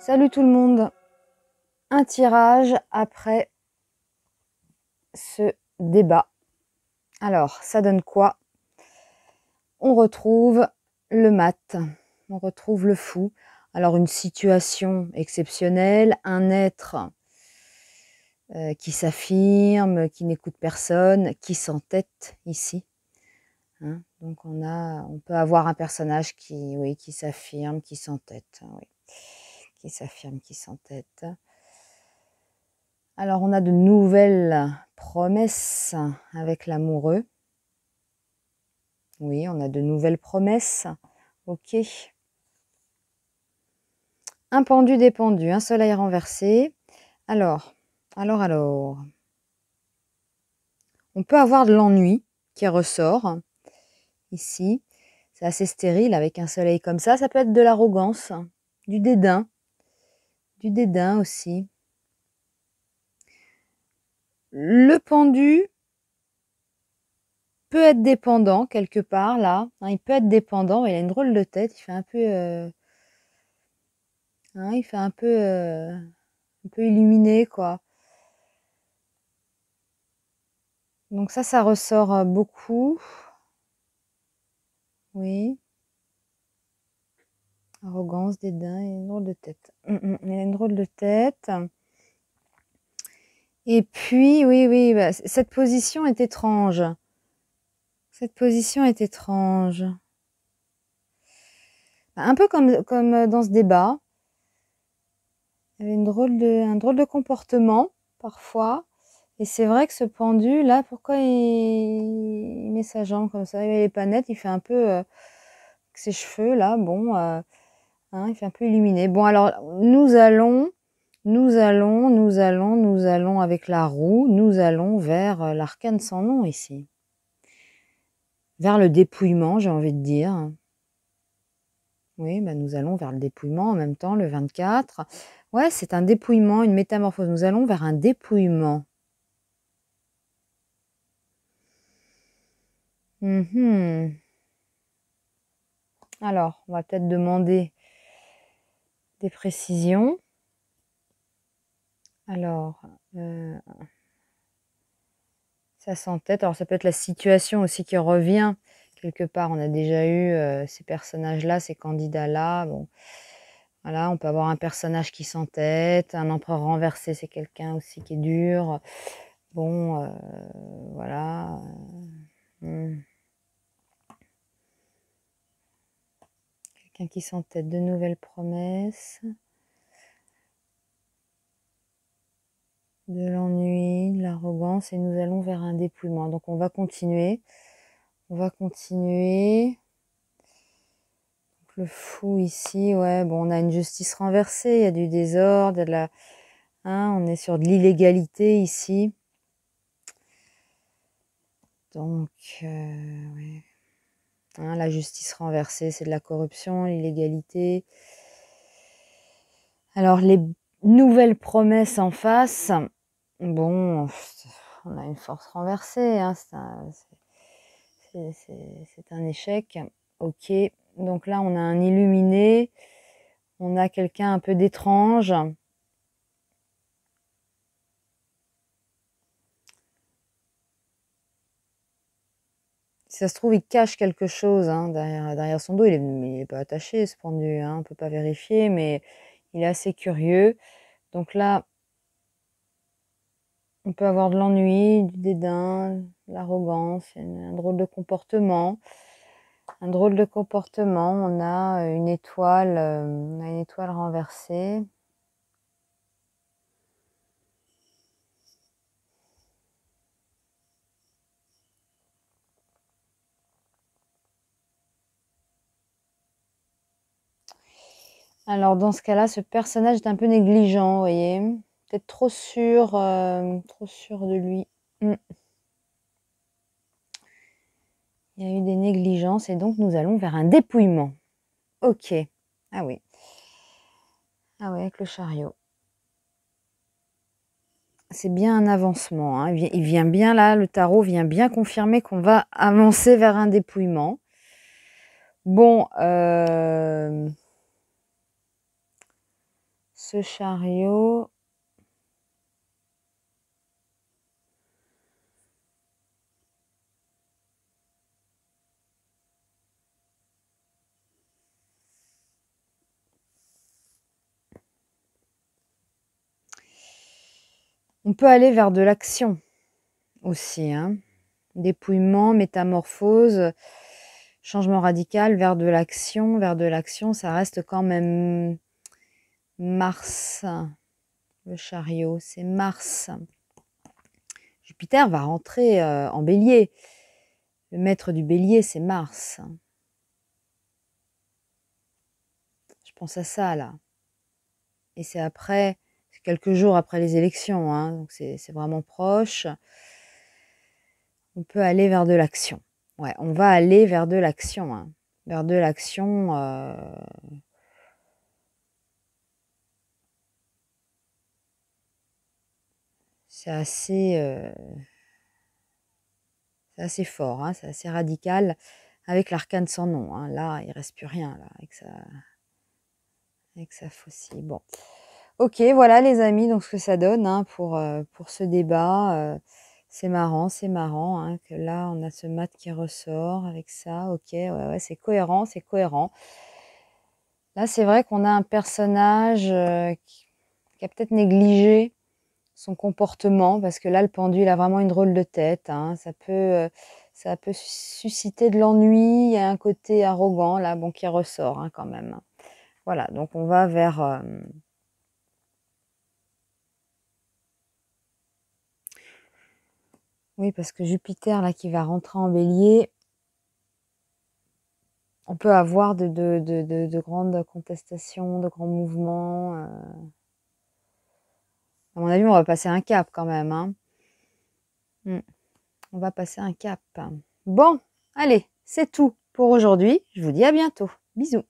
Salut tout le monde, un tirage après ce débat. Alors, ça donne quoi? On retrouve le mat, on retrouve le fou. Alors, une situation exceptionnelle, un être qui s'affirme, qui n'écoute personne, qui s'entête ici. Hein, donc, on peut avoir un personnage qui s'affirme, qui s'entête. Oui, qui s'affirme, qui s'entête. Alors, on a de nouvelles promesses avec l'amoureux. Oui, on a de nouvelles promesses. Ok. Un pendu dépendu, un soleil renversé. Alors. On peut avoir de l'ennui qui ressort ici. C'est assez stérile avec un soleil comme ça. Ça peut être de l'arrogance, du dédain. Du dédain aussi. Le pendu peut être dépendant quelque part là. Il peut être dépendant. Il a une drôle de tête. Il fait un peu, un peu illuminé quoi. Donc ça ressort beaucoup. Oui. Arrogance, dédain, il a une drôle de tête. Il a une drôle de tête. Et puis, oui, bah, cette position est étrange. Cette position est étrange. Un peu comme dans ce débat. Il y avait un drôle de comportement, parfois. Et c'est vrai que ce pendu, là, pourquoi il met sa jambe comme ça? Il est pas net, il fait un peu... avec ses cheveux, là, bon... hein, il fait un peu illuminé. Bon, alors, nous allons avec la roue, nous allons vers l'arcane sans nom ici. Vers le dépouillement, j'ai envie de dire. Oui, bah nous allons vers le dépouillement en même temps, le 24. Ouais, c'est un dépouillement, une métamorphose. Nous allons vers un dépouillement. Alors, on va peut-être demander des précisions. Alors, ça s'entête. Alors, ça peut être la situation aussi qui revient. Quelque part, on a déjà eu ces personnages-là, ces candidats-là. Bon, voilà, on peut avoir un personnage qui s'entête. Un empereur renversé, c'est quelqu'un aussi qui est dur. Bon, voilà. Quelqu'un qui s'entête, de nouvelles promesses. De l'ennui, de l'arrogance, et nous allons vers un dépouillement. Donc on va continuer. On va continuer. Donc, le fou ici, ouais, bon, on a une justice renversée, il y a du désordre, il y a de la... Hein, on est sur de l'illégalité ici. Donc, ouais. Hein, la justice renversée, c'est de la corruption, l'illégalité. Alors, les nouvelles promesses en face, bon, on a une force renversée, hein, c'est un échec. Ok, donc là, on a un illuminé, on a quelqu'un un peu d'étrange. Si ça se trouve, il cache quelque chose hein, derrière son dos. Il est pas attaché, ce pendu, hein, on ne peut pas vérifier, mais il est assez curieux. Donc là, on peut avoir de l'ennui, du dédain, de l'arrogance, un drôle de comportement. Un drôle de comportement, on a une étoile renversée. Alors dans ce cas-là, ce personnage est un peu négligent, vous voyez. Peut-être trop sûr de lui. Il y a eu des négligences et donc nous allons vers un dépouillement. Ok. Ah oui. Ah oui, avec le chariot. C'est bien un avancement. Hein. Il vient bien là, le tarot vient bien confirmer qu'on va avancer vers un dépouillement. Bon, ce chariot. On peut aller vers de l'action aussi, hein. Dépouillement, métamorphose, changement radical vers de l'action. Vers de l'action, ça reste quand même Mars. Le chariot, c'est Mars. Jupiter va rentrer en bélier. Le maître du bélier, c'est Mars. Je pense à ça, là. Et c'est après, c'est quelques jours après les élections, hein, donc c'est vraiment proche. On peut aller vers de l'action. Ouais, on va aller vers de l'action, hein. Vers de l'action. C'est assez fort, hein, c'est assez radical avec l'arcane sans nom. Hein. Là, il ne reste plus rien là, avec sa faucille. Bon. Ok, voilà les amis, donc ce que ça donne hein, pour ce débat. C'est marrant hein, que là, on a ce mat qui ressort avec ça. Ok, ouais, c'est cohérent, c'est cohérent. Là, c'est vrai qu'on a un personnage qui a peut-être négligé son comportement, parce que là, le pendule a vraiment une drôle de tête. Hein. Ça peut susciter de l'ennui. Il y a un côté arrogant, là, bon, qui ressort hein, quand même. Voilà, donc on va vers... Oui, parce que Jupiter, là, qui va rentrer en bélier, on peut avoir de grandes contestations, de grands mouvements. À mon avis, on va passer un cap quand même. Hein. On va passer un cap. Bon, allez, c'est tout pour aujourd'hui. Je vous dis à bientôt. Bisous.